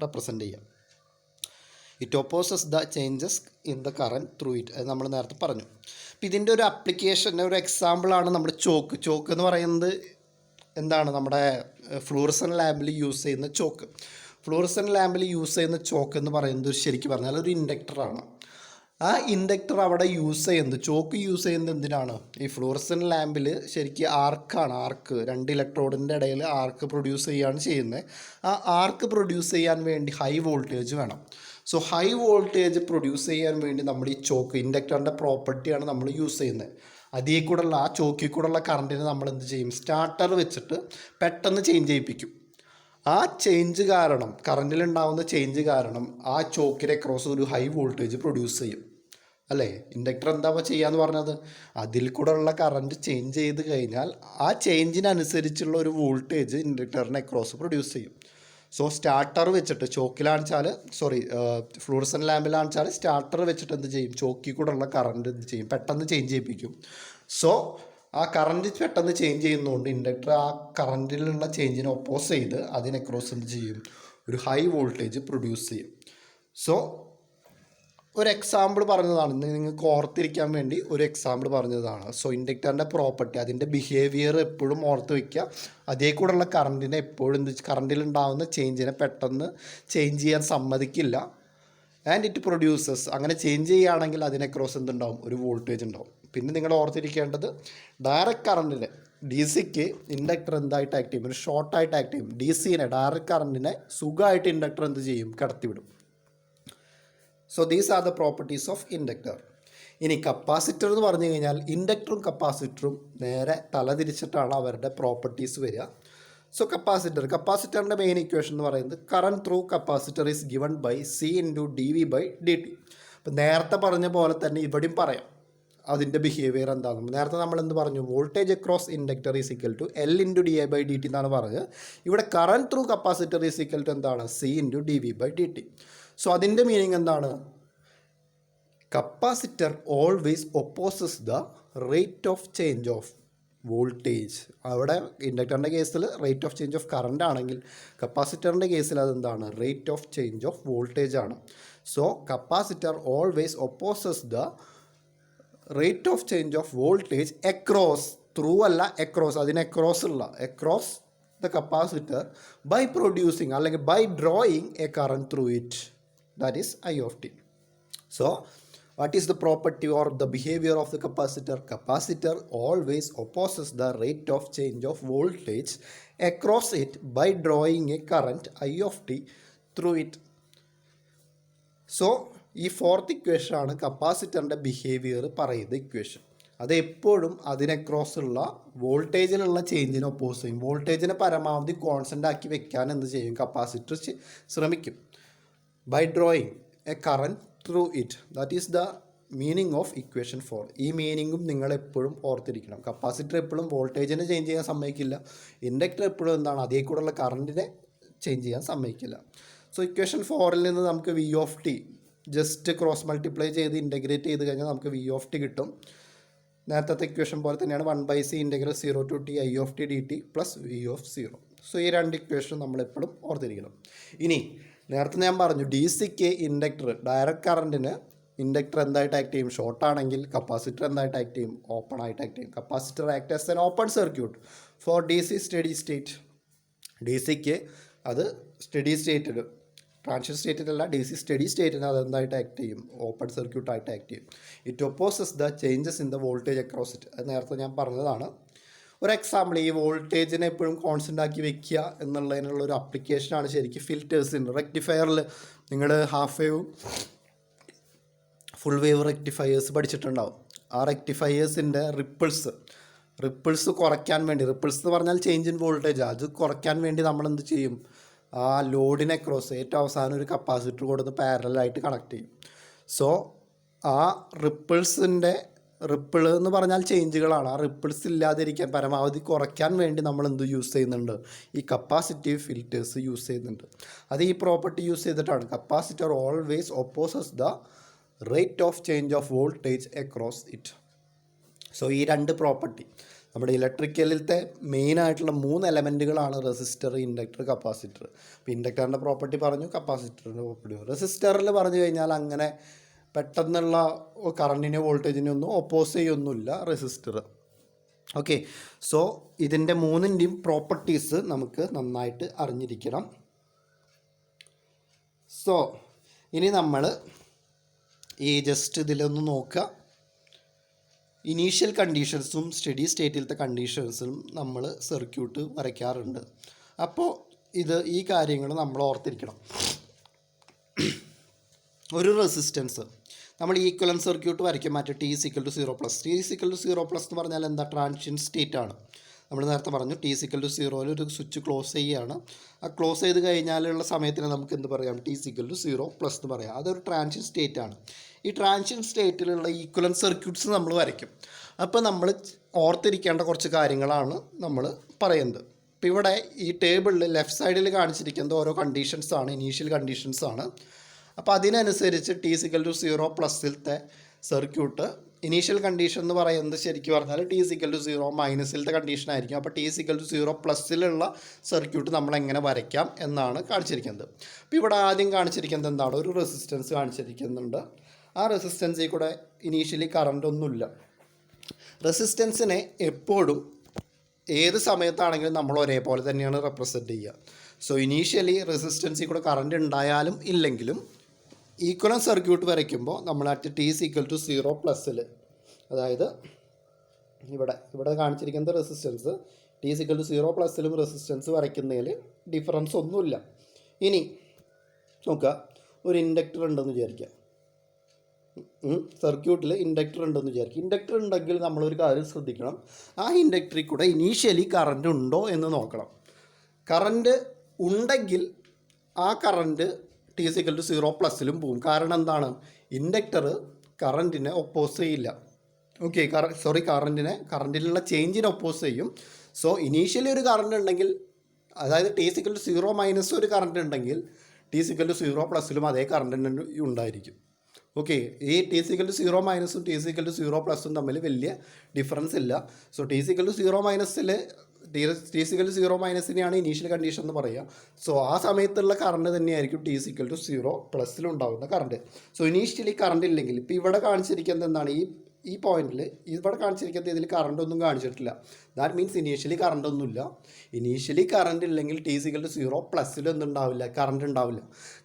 റെപ്രസെൻ്റ് ചെയ്യുക. It opposes the changes in the current through it. അത് നമ്മൾ നേരത്തെ പറഞ്ഞു. അപ്പോൾ ഇതിൻ്റെ ഒരു അപ്ലിക്കേഷൻ, ഒരു എക്സാമ്പിളാണ് നമ്മുടെ ചോക്ക് എന്ന് പറയുന്നത്. എന്താണ്? നമ്മുടെ ഫ്ലൂറസൻ ലാമ്പിൽ യൂസ് ചെയ്യുന്ന ചോക്ക്. ഫ്ലൂറസൻ ലാമ്പിൽ യൂസ് ചെയ്യുന്ന ചോക്ക് എന്ന് പറയുന്നത് ശരിക്കും പറഞ്ഞാൽ ഒരു ഇൻഡക്ടറാണ്. ആ ഇൻഡക്ടർ അവിടെ ചോക്ക് യൂസ് ചെയ്യുന്നത് എന്തിനാണ്? ഈ ഫ്ലൂറസൻ ലാമ്പിൽ ശരിക്കും ആർക്ക് 2 ഇലക്ട്രോഡിൻ്റെ ഇടയിൽ ആർക്ക് പ്രൊഡ്യൂസ് ചെയ്യുകയാണ് ചെയ്യുന്നത്. ആ ആർക്ക് പ്രൊഡ്യൂസ് ചെയ്യാൻ വേണ്ടി ഹൈ വോൾട്ടേജ് വേണം. സോ ഹൈ വോൾട്ടേജ് പ്രൊഡ്യൂസ് ചെയ്യാൻ വേണ്ടി നമ്മൾ ഈ ചോക്ക്, ഇൻഡക്ടറിൻ്റെ പ്രോപ്പർട്ടിയാണ് നമ്മൾ യൂസ് ചെയ്യുന്നത്. അതിൽ കൂടെയുള്ള ആ ചോക്കിൽ കൂടെയുള്ള കറണ്ടിനെ നമ്മൾ എന്ത് ചെയ്യും? സ്റ്റാർട്ടർ വെച്ചിട്ട് പെട്ടെന്ന് ചേഞ്ച് ചെയ്യിപ്പിക്കും. ആ ചേഞ്ച് കാരണം, കറണ്ടിലുണ്ടാകുന്ന ചേഞ്ച് കാരണം ആ ചോക്കിനെ ക്രോസ് ഒരു ഹൈ വോൾട്ടേജ് പ്രൊഡ്യൂസ് ചെയ്യും, അല്ലേ? ഇൻഡക്ടർ എന്താ ചെയ്യാന്ന് പറഞ്ഞത്? അതിൽ കൂടെയുള്ള കറണ്ട് ചേഞ്ച് ചെയ്ത് കഴിഞ്ഞാൽ ആ ചേഞ്ചിനനുസരിച്ചുള്ള ഒരു വോൾട്ടേജ് ഇൻഡക്ടറിനെ ക്രോസ് പ്രൊഡ്യൂസ് ചെയ്യും. സോ സ്റ്റാർട്ടർ വെച്ചിട്ട് ഫ്ലൂറസൻ ലാമ്പിലാണെന്ന് വെച്ചാൽ സ്റ്റാർട്ടർ വെച്ചിട്ട് എന്ത് ചെയ്യും? ചോക്കിൽ കൂടെയുള്ള കറണ്ട് എന്ത് ചെയ്യും? പെട്ടെന്ന് ചേഞ്ച് ചെയ്യിപ്പിക്കും. സോ ആ കറണ്ട് പെട്ടെന്ന് ചേഞ്ച് ചെയ്യുന്നതുകൊണ്ട് ഇൻഡക്ടർ ആ കറണ്ടിലുള്ള ചേഞ്ചിനെ ഒപ്പോസ് ചെയ്ത് അതിനെ ക്രോസ് എന്ത് ചെയ്യും, ഒരു ഹൈ വോൾട്ടേജ് പ്രൊഡ്യൂസ് ചെയ്യും. സോ ഒരു എക്സാമ്പിൾ പറഞ്ഞതാണ്, നിങ്ങൾക്ക് ഓർത്തിരിക്കാൻ വേണ്ടി ഒരു എക്സാമ്പിൾ പറഞ്ഞതാണ്. സോ ഇൻഡക്ടറിൻ്റെ പ്രോപ്പർട്ടി, അതിൻ്റെ ബിഹേവിയർ എപ്പോഴും ഓർത്ത് വയ്ക്കുക. അതേ കൂടെയുള്ള കറണ്ടിനെ എപ്പോഴും കറണ്ടിലുണ്ടാകുന്ന ചേഞ്ചിനെ പെട്ടെന്ന് ചേഞ്ച് ചെയ്യാൻ സമ്മതിക്കില്ല. ആൻഡ് ഇറ്റ് പ്രൊഡ്യൂസസ്, അങ്ങനെ ചേഞ്ച് ചെയ്യുകയാണെങ്കിൽ അതിനെ ക്രോസ് എന്തുണ്ടാവും, ഒരു വോൾട്ടേജ് ഉണ്ടാവും. പിന്നെ നിങ്ങൾ ഓർത്തിരിക്കേണ്ടത് ഡയറക്റ്റ് കറണ്ടിന് ഡി സിക്ക് ഇൻഡക്ടർ എന്തായിട്ട് ആക്ട് ചെയ്യും, ഒരു ഷോർട്ടായിട്ട് ആക്ട് ചെയ്യും. ഡി സിനെ ഡയറക്റ്റ് കറണ്ടിനെ സുഖമായിട്ട് ഇൻഡക്ടർ എന്ത് ചെയ്യും, കടത്തിവിടും. So these are the properties of inductor. ഇനി കപ്പാസിറ്റർ എന്ന് പറഞ്ഞു കഴിഞ്ഞാൽ ഇൻഡക്ടറും കപ്പാസിറ്ററും നേരെ തലതിരിച്ചിട്ടാണ് അവരുടെ പ്രോപ്പർട്ടീസ് വരിക. സോ കപ്പാസിറ്ററിൻ്റെ മെയിൻ ഇക്വേഷൻ എന്ന് പറയുന്നത് current through capacitor is given by C into D V by D T. അപ്പം നേരത്തെ പറഞ്ഞ പോലെ തന്നെ ഇവിടെയും പറയാം അതിൻ്റെ ബിഹേവിയർ എന്താണെന്ന്. നേരത്തെ നമ്മൾ എന്ത് പറഞ്ഞു, voltage across inductor is equal to L into D A by D T എന്നാണ് പറഞ്ഞത്. ഇവിടെ current through capacitor is equal to എന്താണ്, C into D V by D T. So അതിൻ്റെ മീനിങ് എന്താണ്, capacitor always opposes the rate of change of voltage. അവിടെ ഇൻഡക്ടറിൻ്റെ കേസിൽ rate of change of current ആണെങ്കിൽ കപ്പാസിറ്ററിൻ്റെ കേസിൽ അതെന്താണ്, rate of change of voltage ആണ്. So capacitor always opposes the rate of change of voltage across, through അല്ല അക്രോസ്, അതിന് അക്രോസ് ഉള്ള across the capacitor by producing അല്ലെങ്കിൽ by drawing a current through it, that is I of T. So what is the property or the behavior of the capacitor? Capacitor always opposes the rate of change of voltage across it by drawing a current I of t through it. So ഈ ഫോർത്ത് ഇക്വേഷൻ ആണ് കപ്പാസിറ്ററിൻ്റെ ബിഹേവിയർ പറയുന്ന ഇക്വേഷൻ. അത് എപ്പോഴും അതിനെ ക്രോസ് ഉള്ള വോൾട്ടേജിലുള്ള ചേഞ്ചിനെ ഒപ്പോസ് ചെയ്യും. വോൾട്ടേജിനെ പരമാവധി കോൺസ്റ്റൻ്റ് ആക്കി വെക്കാൻ എന്ത് ചെയ്യും, കപ്പാസിറ്റർ ശ്രമിക്കും. By drawing a current through it, that is the meaning of equation 4. ഈ മീനിങ്ങും നിങ്ങൾ എപ്പോഴും ഓർത്തിരിക്കണം. കപ്പാസിറ്റർ എപ്പോഴും വോൾട്ടേജിനെ ചേഞ്ച് ചെയ്യാൻ സമ്മതിക്കില്ല. ഇൻഡക്ടർ എപ്പോഴും എന്താണ്, അതേ കൂടെയുള്ള കറണ്ടിനെ ചേഞ്ച് ചെയ്യാൻ സമ്മതിക്കില്ല. സോ ഇക്വേഷൻ 4 നിന്ന് നമുക്ക് V of T just cross multiply ചെയ്ത് ഇൻ്റഗ്രേറ്റ് ചെയ്ത് കഴിഞ്ഞാൽ നമുക്ക് വി ഓഫ് ടി കിട്ടും. നേരത്തെ ഇക്വേഷൻ പോലെ തന്നെയാണ് 1/c integral 0 to T I of T D T plus V of 0. So ഈ രണ്ട് ഇക്വേഷൻ നമ്മളെപ്പോഴും ഓർത്തിരിക്കണം. ഇനി നേരത്തെ ഞാൻ പറഞ്ഞു ഡി സിക്ക് ഇൻഡക്ടർ ഡയറക്റ്റ് കറണ്ടിന് ഇൻഡക്ടർ എന്തായിട്ട് ആക്ട് ചെയ്യും, ഷോർട്ട് ആണെങ്കിൽ കപ്പാസിറ്റർ എന്തായിട്ട് ആക്ട് ചെയ്യും, ഓപ്പൺ ആയിട്ട് ആക്ട് ചെയ്യും. Capacitor act as an open circuit for D C steady state. D സിക്ക് അത് സ്റ്റഡി സ്റ്റേറ്റിൽ, ട്രാൻസിഷൻ സ്റ്റേറ്റിലല്ല, ഡി സി സ്റ്റഡി സ്റ്റേറ്റിന് അത് എന്തായിട്ട് ആക്ട് ചെയ്യും, ഓപ്പൺ സർക്യൂട്ടായിട്ട് ആക്ട് ചെയ്യും. It opposes the changes in the voltage across it. അത് നേരത്തെ ഞാൻ പറഞ്ഞതാണ്. ഒരു എക്സാമ്പിൾ, ഈ വോൾട്ടേജിനെ എപ്പോഴും കോൺസ്റ്റൻ്റ് ആക്കി വെക്കുക എന്നുള്ളതിനുള്ളൊരു അപ്ലിക്കേഷനാണ് ശരിക്കും ഫിൽറ്റേഴ്സിന്. റെക്ടിഫയറിൽ നിങ്ങൾ ഹാഫ് വേവും ഫുൾ വേവ് റെക്ടിഫയേഴ്സ് പഠിച്ചിട്ടുണ്ടാവും. ആ റെക്ടിഫയേഴ്സിൻ്റെ റിപ്പിൾസ് കുറയ്ക്കാൻ വേണ്ടി, റിപ്പിൾസ് എന്ന് പറഞ്ഞാൽ ചേഞ്ച് ഇൻ വോൾട്ടേജ്, അത് കുറയ്ക്കാൻ വേണ്ടി നമ്മൾ എന്ത് ചെയ്യും, ആ ലോഡിനെ ക്രോസ് ഏറ്റവും അവസാനം ഒരു കപ്പാസിറ്റർ കൊടുത്ത് പാരലായിട്ട് കണക്ട് ചെയ്യും. സോ ആ റിപ്പിൾ എന്ന് പറഞ്ഞാൽ ചേഞ്ചുകളാണ്. ആ റിപ്പിൾസ് ഇല്ലാതിരിക്കാൻ പരമാവധി കുറയ്ക്കാൻ വേണ്ടി നമ്മൾ എന്ത് യൂസ് ചെയ്യുന്നുണ്ട്, ഈ കപ്പാസിറ്റീവ് ഫിൽറ്റേഴ്സ് യൂസ് ചെയ്യുന്നുണ്ട്. അത് ഈ പ്രോപ്പർട്ടി യൂസ് ചെയ്തിട്ടാണ്. Capacitor always opposes the rate of change of voltage across it. So ഈ രണ്ട് പ്രോപ്പർട്ടി നമ്മുടെ ഇലക്ട്രിക്കലിലത്തെ മെയിനായിട്ടുള്ള 3 എലമെൻറ്റുകളാണ് റെസിസ്റ്റർ, ഇൻഡക്ടർ, കപ്പാസിറ്റർ. ഇപ്പോൾ ഇൻഡക്ടറിൻ്റെ പ്രോപ്പർട്ടി പറഞ്ഞു, കപ്പാസിറ്ററിൻ്റെ പ്രോപ്പർട്ടി പറഞ്ഞു. റെസിസ്റ്ററിൽ പറഞ്ഞു കഴിഞ്ഞാൽ അങ്ങനെ പെട്ടെന്നുള്ള കറണ്ടിനെ വോൾട്ടേജിനെ ഒന്നും ഒപ്പോസ് ചെയ്യൊന്നുമില്ല റെസിസ്റ്റർ. ഓക്കെ, സോ ഇതിൻ്റെ 3ൻ്റെയും പ്രോപ്പർട്ടീസ് നമുക്ക് നന്നായിട്ട് അറിഞ്ഞിരിക്കണം. സോ ഇനി നമ്മൾ ഈ ജസ്റ്റ് ഇതിലൊന്ന് നോക്കുക. ഇനീഷ്യൽ കണ്ടീഷൻസും സ്റ്റഡി സ്റ്റേറ്റിലത്തെ കണ്ടീഷൻസും നമ്മൾ സർക്യൂട്ട് വരയ്ക്കാറുണ്ട്. അപ്പോൾ ഈ കാര്യങ്ങൾ നമ്മൾ ഓർത്തിരിക്കണം. ഒരു റെസിസ്റ്റൻസ് നമ്മൾ ഈക്വലൻറ്റ് സർക്യൂട്ട് വരയ്ക്കും, മറ്റേ ടി സിക്കൽ ടു 0+. ടി സിക്കൽ ടു 0+ എന്ന് പറഞ്ഞാൽ എന്താ, ട്രാൻസിഷൻ സ്റ്റേറ്റ് ആണ്. നമ്മൾ നേരത്തെ പറഞ്ഞു ടി സിക്കൽ ടു 0 ഒരു സ്വിച്ച് ക്ലോസ് ചെയ്യുകയാണ്. ആ ക്ലോസ് ചെയ്ത് കഴിഞ്ഞാലുള്ള സമയത്തിന് നമുക്ക് എന്ത് പറയാം, ടി സിക്കൽ ടു 0+ എന്ന് പറയാം. അതൊരു ട്രാൻസിഷൻ സ്റ്റേറ്റ് ആണ്. ഈ ട്രാൻസിഷൻ സ്റ്റേറ്റിലുള്ള ഈക്വലൻറ്റ് സർക്യൂട്ട്സ് നമ്മൾ വരയ്ക്കും. അപ്പോൾ നമ്മൾ ഓർത്തിരിക്കേണ്ട കുറച്ച് കാര്യങ്ങളാണ് നമ്മൾ പറയുന്നത്. ഇപ്പോൾ ഇവിടെ ഈ ടേബിളിൽ ലെഫ്റ്റ് സൈഡിൽ കാണിച്ചിരിക്കുന്നത് ഓരോ കണ്ടീഷൻസാണ്, ഇനീഷ്യൽ കണ്ടീഷൻസാണ്. അപ്പോൾ അതിനനുസരിച്ച് ടി സിക്കൽ ടു 0+ത്തെ സർക്യൂട്ട് ഇനീഷ്യൽ കണ്ടീഷൻ എന്ന് പറയുന്നത് ശരിക്കും പറഞ്ഞാൽ ടി ഈസ് ഈക്വൽ ടു 0 മൈനസിലത്തെ കണ്ടീഷൻ ആയിരിക്കും. അപ്പോൾ ടി ഈസ് ഈക്വൽ ടു 0 പ്ലസ്സിലുള്ള സർക്യൂട്ട് നമ്മൾ എങ്ങനെ വരയ്ക്കാം എന്നാണ് കാണിച്ചിരിക്കുന്നത്. അപ്പോൾ ഇവിടെ ആദ്യം കാണിച്ചിരിക്കുന്നത് എന്താണ്, ഒരു റെസിസ്റ്റൻസ് കാണിച്ചിരിക്കുന്നുണ്ട്. ആ റെസിസ്റ്റൻസിൽ കൂടെ ഇനീഷ്യലി കറണ്ട് ഒന്നുമില്ല. റെസിസ്റ്റൻസിനെ എപ്പോഴും ഏത് സമയത്താണെങ്കിലും നമ്മൾ ഒരേപോലെ തന്നെയാണ് റെപ്രസെൻറ്റ് ചെയ്യുക. സോ ഇനീഷ്യലി റെസിസ്റ്റൻസിൽ കൂടെ കറണ്ട് ഉണ്ടായാലും ഇല്ലെങ്കിലും ഈക്വലൻ സർക്യൂട്ട് വരയ്ക്കുമ്പോൾ നമ്മൾ at T is equal to 0 പ്ലസ്സിൽ, അതായത് ഇവിടെ കാണിച്ചിരിക്കുന്നത് resistance T is equal to 0 പ്ലസ്സിലും റെസിസ്റ്റൻസ് വരയ്ക്കുന്നതിൽ ഡിഫറൻസ് ഒന്നുമില്ല. ഇനി നോക്കുക, ഒരു ഇൻഡക്ടർ ഉണ്ടെന്ന് വിചാരിക്കുക, സർക്യൂട്ടിൽ ഇൻഡക്ടർ ഉണ്ടെന്ന് വിചാരിക്കുക. ഇൻഡക്ടർ ഉണ്ടെങ്കിൽ നമ്മളൊരു കാര്യം ശ്രദ്ധിക്കണം, ആ ഇൻഡക്ടറിൽ കൂടെ ഇനീഷ്യലി കറണ്ട് ഉണ്ടോ എന്ന് നോക്കണം. കറണ്ട് ഉണ്ടെങ്കിൽ ആ current T is equal to 0 പ്ലസ്സിലും പോകും. കാരണം എന്താണ്, ഇൻഡക്ടർ കറണ്ടിനെ ഒപ്പോസ് ചെയ്യില്ല. ഓക്കെ, കറണ്ടിലുള്ള ചേഞ്ചിനെ ഒപ്പോസ് ചെയ്യും. സോ ഇനീഷ്യലി ഒരു കറണ്ട് ഉണ്ടെങ്കിൽ, അതായത് T is equal to 0 minus ഒരു കറണ്ട് ഉണ്ടെങ്കിൽ ടി ഈസ് ഈക്വൽ ടു 0 പ്ലസ്സിലും അതേ കറണ്ട് തന്നെ ഉണ്ടായിരിക്കും. ഓക്കെ, ഈ ടി ഈസ് ഈക്വൽ ടു 0 മൈനസും ടി ഈസ് ഈക്വൽ ടു 0 പ്ലസും തമ്മിൽ വലിയ ഡിഫറൻസ് ഇല്ല. So T is equal to 0 മൈനസിൽ ടി ഈസ് ഈക്വൽ ടു 0 മൈനസിനെയാണ് ഇനീഷ്യൽ കണ്ടീഷൻ എന്ന് പറയുക. സോ ആ സമയത്തുള്ള കറണ്ട് തന്നെയായിരിക്കും ടി ഈസ് ഈക്വൽ ടു 0 പ്ലസ്സിലുണ്ടാകുന്ന കറണ്ട്. സോ ഇനീഷ്യലി കറണ്ട് ഇല്ലെങ്കിൽ, ഇപ്പോൾ ഇവിടെ കാണിച്ചിരിക്കുന്നത് എന്താണ്, ഈ പോയിന്റിൽ ഇവിടെ കാണിച്ചിരിക്കുന്നത് ഇതിൽ കറണ്ട് ഒന്നും കാണിച്ചിട്ടില്ല. ദാറ്റ് മീൻസ് ഇനീഷ്യലി കറണ്ട് ഒന്നുമില്ല. ഇനീഷ്യലി കറണ്ട് ഇല്ലെങ്കിൽ ടി ഈസ് ഈക്വൽ ടു 0 പ്ലസ്സിൽ എന്തുണ്ടാവില്ല, കറണ്ട് ഉണ്ടാവില്ല.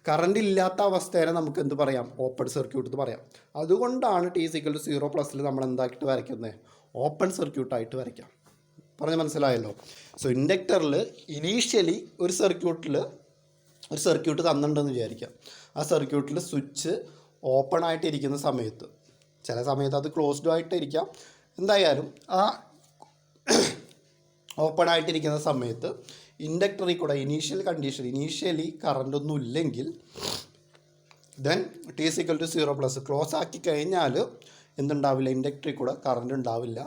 കറണ്ട് ഇല്ലാത്ത അവസ്ഥയെ നമുക്ക് എന്ത് പറയാം, ഓപ്പൺ സർക്യൂട്ട് എന്ന് പറയാം. അതുകൊണ്ടാണ് ടി ഈസ് ഈക്വൽ ടു 0 പ്ലസ്സിൽ നമ്മൾ എന്താക്കിയിട്ട് വരയ്ക്കുന്നത്, ഓപ്പൺ സർക്യൂട്ടായിട്ട് വരയ്ക്കാം. പറഞ്ഞ് മനസ്സിലായല്ലോ. സോ ഇൻഡക്ടറിൽ ഇനീഷ്യലി ഒരു സർക്യൂട്ട് തന്നിട്ടുണ്ടെന്ന് വിചാരിക്കാം. ആ സർക്യൂട്ടിൽ സ്വിച്ച് ഓപ്പൺ ആയിട്ടിരിക്കുന്ന സമയത്ത്, ചില സമയത്ത് അത് ക്ലോസ്ഡ് ആയിട്ടിരിക്കാം, എന്തായാലും ആ ഓപ്പൺ ആയിട്ടിരിക്കുന്ന സമയത്ത് ഇൻഡക്ടറിൽ കൂടെ ഇനീഷ്യലി കറണ്ട് ഒന്നും ഇല്ലെങ്കിൽ then T is equal to 0 plus close ആക്കി കഴിഞ്ഞാൽ എന്തുണ്ടാവില്ല, ഇൻഡക്ടറിൽ കൂടെ കറണ്ട് ഉണ്ടാവില്ല.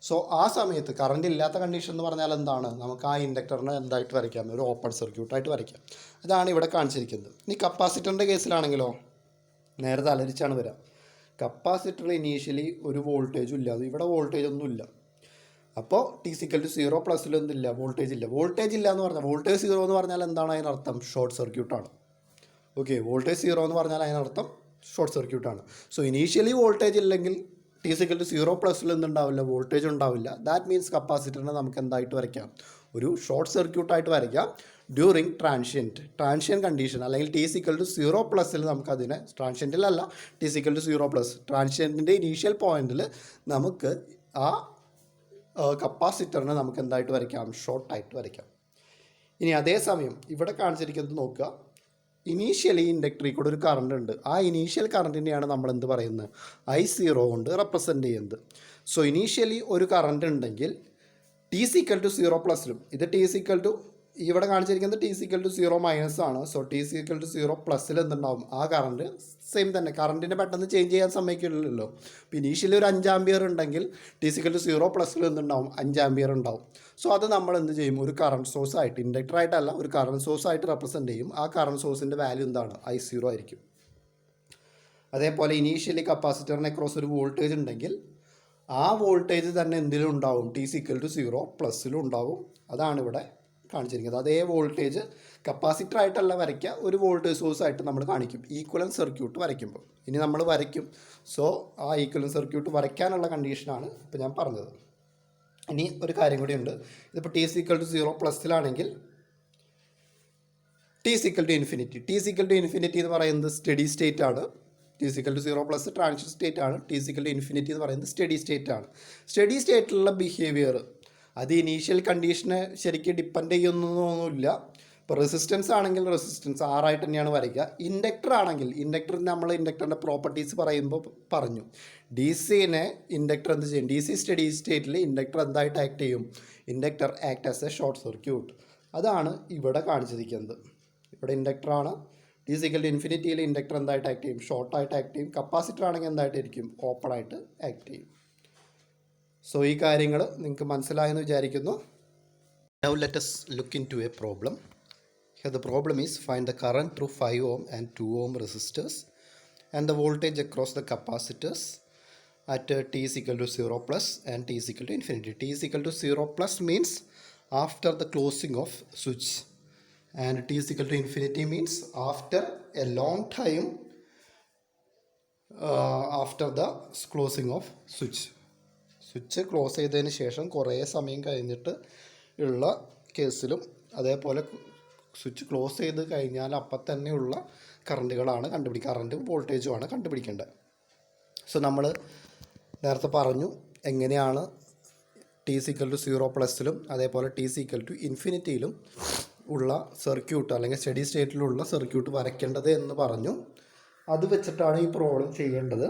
സോ ആ സമയത്ത് കറണ്ട് ഇല്ലാത്ത കണ്ടീഷൻ എന്ന് പറഞ്ഞാൽ എന്താണ്, നമുക്ക് ആ ഇൻഡക്ടറിനെ എന്തായിട്ട് വരയ്ക്കാം, ഒരു ഓപ്പൺ സർക്യൂട്ടായിട്ട് വരയ്ക്കാം. അതാണ് ഇവിടെ കാണിച്ചിരിക്കുന്നത്. ഇനി കപ്പാസിറ്ററിൻ്റെ കേസിലാണെങ്കിലോ നേരെ തലരിച്ചാണ് വരിക. കപ്പാസിറ്ററിൽ ഇനീഷ്യലി ഒരു വോൾട്ടേജും ഇല്ല, ഇവിടെ വോൾട്ടേജ് ഒന്നുമില്ല. അപ്പോൾ ടി ഈസ് ഈക്വൽ ടു 0 പ്ലസ്സിലൊന്നുമില്ല, വോൾട്ടേജ് ഇല്ല എന്ന് പറഞ്ഞാൽ വോൾട്ടേജ് 0 എന്ന് പറഞ്ഞാൽ എന്താണ് അതിനർത്ഥം, ഷോർട്ട് സർക്യൂട്ടാണ്. ഓക്കെ, വോൾട്ടേജ് 0 എന്ന് പറഞ്ഞാൽ അതിനർത്ഥം ഷോർട്ട് സർക്യൂട്ടാണ്. സോ ഇനീഷ്യലി വോൾട്ടേജ് ഇല്ലെങ്കിൽ ടി ഈസ് ഈക്വൽ ടു 0 പ്ലസ്സിൽ എന്തുണ്ടാവില്ല, വോൾട്ടേജ് ഉണ്ടാവില്ല. ദാറ്റ് മീൻസ് കപ്പാസിറ്ററിനെ നമുക്ക് എന്തായിട്ട് വരയ്ക്കാം, ഒരു ഷോർട്ട് സർക്യൂട്ടായിട്ട് വരയ്ക്കാം ഡ്യൂറിങ് ട്രാൻഷ്യൻ കണ്ടീഷൻ, അല്ലെങ്കിൽ ടി ഈസ് ഈക്വൽ ടു 0 പ്ലസ്സിൽ നമുക്കതിനെ, ട്രാൻഷ്യൻറ്റിലല്ല, t is equal to 0 plus ട്രാൻഷ്യൻറ്റിൻ്റെ ഇനീഷ്യൽ പോയിന്റിൽ നമുക്ക് ആ കപ്പാസിറ്ററിനെ നമുക്ക് എന്തായിട്ട് വരയ്ക്കാം, ഷോർട്ടായിട്ട് വരയ്ക്കാം. ഇനി അതേസമയം ഇവിടെ കാണിച്ചിരിക്കുന്നത് നോക്കുക, ഇനീഷ്യലി ഇൻഡക്ടറിൽ കൂടെ ഒരു കറണ്ട് ഉണ്ട്. ആ ഇനീഷ്യൽ കറണ്ടിനെയാണ് നമ്മൾ എന്ത് പറയുന്നത്, I0 കൊണ്ട് റെപ്രസെൻ്റ് ചെയ്യുന്നത്. സോ ഇനീഷ്യലി ഒരു കറണ്ട് ഉണ്ടെങ്കിൽ ടി ഈസ് ഈക്വൽ ടു 0 പ്ലസ്സിലും, ഇത് ടി ഈസ് ഈക്വൽ ടു, ഇവിടെ കാണിച്ചിരിക്കുന്നത് t is equal to 0 minus ആണ്. So T is equal to 0 പ്ലസ്സിൽ എന്തുണ്ടാവും, ആ കറണ്ട് സെയിം തന്നെ, കറണ്ടിനെ പെട്ടെന്ന് ചേഞ്ച് ചെയ്യാൻ സമ്മതിക്കില്ലല്ലോ. ഇപ്പോൾ ഇനീഷ്യലി ഒരു 5 ആമ്പിയർ ഉണ്ടെങ്കിൽ ടി ഈസ് ഈക്വൽ ടു 0 പ്ലസ്സിൽ എന്തുണ്ടാവും, 5 ആമ്പിയർ ഉണ്ടാവും. സോ അത് നമ്മൾ എന്ത് ചെയ്യും, ഒരു കറണ്ട് സോഴ്സ് ആയിട്ട്, ഇൻഡക്ടറായിട്ടല്ല, ഒരു കറണ്ട് സോഴ്സ് ആയിട്ട് റെപ്രസെൻറ്റ് ചെയ്യും. ആ കറണ്ട് സോഴ്സിൻ്റെ വാല്യൂ എന്താണ്, I0 ആയിരിക്കും. അതേപോലെ ഇനീഷ്യലി കപ്പാസിറ്ററിനെ ക്രോസ് ഒരു വോൾട്ടേജ് ഉണ്ടെങ്കിൽ ആ വോൾട്ടേജ് തന്നെ എന്തിലും ഉണ്ടാവും, ടി ഈസ് ഈക്വൽ ടു 0 പ്ലസ്സിലും ഉണ്ടാവും. അതാണ് ഇവിടെ കാണിച്ചിരിക്കുന്നത്. അതേ വോൾട്ടേജ് കപ്പാസിറ്ററായിട്ടല്ല വരയ്ക്കുക, ഒരു വോൾട്ടേജ് സോഴ്സ് ആയിട്ട് നമ്മൾ കാണിക്കും ഈക്വലൻ സർക്യൂട്ട് വരയ്ക്കുമ്പോൾ. ഇനി നമ്മൾ വരയ്ക്കും. സോ ആ ഈക്വലൻ സർക്യൂട്ട് വരയ്ക്കാനുള്ള കണ്ടീഷനാണ് ഇപ്പോൾ ഞാൻ പറഞ്ഞത്. ഇനി ഒരു കാര്യം കൂടിയുണ്ട്, ഇതിപ്പോൾ ടി ഈസ് ഈക്വൽ ടു 0 പ്ലസ്സിലാണെങ്കിൽ t is equal to infinity. T is equal to infinity എന്ന് പറയുന്നത് സ്റ്റഡി സ്റ്റേറ്റ് ആണ്. T is equal to 0 plus transition state ആണ്. T is equal to infinity എന്ന് പറയുന്നത് സ്റ്റഡി സ്റ്റേറ്റ് ആണ്. സ്റ്റഡി സ്റ്റേറ്റിലുള്ള ബിഹേവിയർ അത് ഇനീഷ്യൽ കണ്ടീഷനെ ശരിക്കും ഡിപ്പെൻഡ് ചെയ്യുന്നൊന്നുമില്ല. ഇപ്പോൾ റെസിസ്റ്റൻസ് ആണെങ്കിൽ റെസിസ്റ്റൻസ് R ആയിട്ട് തന്നെയാണ് വരയ്ക്കുക. ഇൻഡക്ടർ ആണെങ്കിൽ നമ്മൾ ഇൻഡക്ടറിൻ്റെ പ്രോപ്പർട്ടീസ് പറയുമ്പോൾ പറഞ്ഞു, ഡി സിനെ ഇൻഡക്ടർ എന്ത് ചെയ്യും, ഡി സി സ്റ്റഡി സ്റ്റേറ്റിൽ ഇൻഡക്ടർ എന്തായിട്ട് ആക്ട് ചെയ്യും, inductor act as a short circuit. അതാണ് ഇവിടെ കാണിച്ചിരിക്കുന്നത്. ഇവിടെ ഇൻഡക്ടറാണ്, ടി ഈസ് ഈക്വൽ ടു ഇൻഫിനിറ്റിയിൽ ഇൻഡക്ടർ എന്തായിട്ട് ആക്ട് ചെയ്യും, ഷോർട്ടായിട്ട് ആക്ട് ചെയ്യും. കപ്പാസിറ്റർ ആണെങ്കിൽ എന്തായിട്ടായിരിക്കും, ഓപ്പൺ ആയിട്ട് ആക്ട് ചെയ്യും. സോ ഈ കാര്യങ്ങൾ നിങ്ങൾക്ക് മനസ്സിലായെന്ന് വിചാരിക്കുന്നു. Now let us look into a problem. Here the problem is find the current through 5 ohm and 2 ohm resistors and the voltage across the capacitors at t is equal to 0 plus and t is equal to infinity. T is equal to 0 plus means after the closing of switch, and t is equal to infinity means after a long time after the closing of switch. Switch close ചെയ്തതിന് ശേഷം കുറേ സമയം കഴിഞ്ഞിട്ട് ഉള്ള കേസിലും അതേപോലെ സ്വിച്ച് ക്ലോസ് ചെയ്ത് കഴിഞ്ഞാൽ അപ്പം തന്നെയുള്ള കറണ്ടുകളാണ് കണ്ടുപിടിക്കുക, കറണ്ടും വോൾട്ടേജുമാണ് കണ്ടുപിടിക്കേണ്ടത്. സോ നമ്മൾ നേരത്തെ പറഞ്ഞു എങ്ങനെയാണ് ടി സിക്കൽ ടു 0 പ്ലസിലും അതേപോലെ ടി സിക്കൽ ടു ഇൻഫിനിറ്റിയിലും ഉള്ള സർക്യൂട്ട് അല്ലെങ്കിൽ സ്റ്റഡി സ്റ്റേറ്റിലുള്ള സർക്യൂട്ട് വരയ്ക്കേണ്ടത് എന്ന് പറഞ്ഞു. അത് വെച്ചിട്ടാണ് ഈ പ്രോബ്ലം ചെയ്യേണ്ടത്.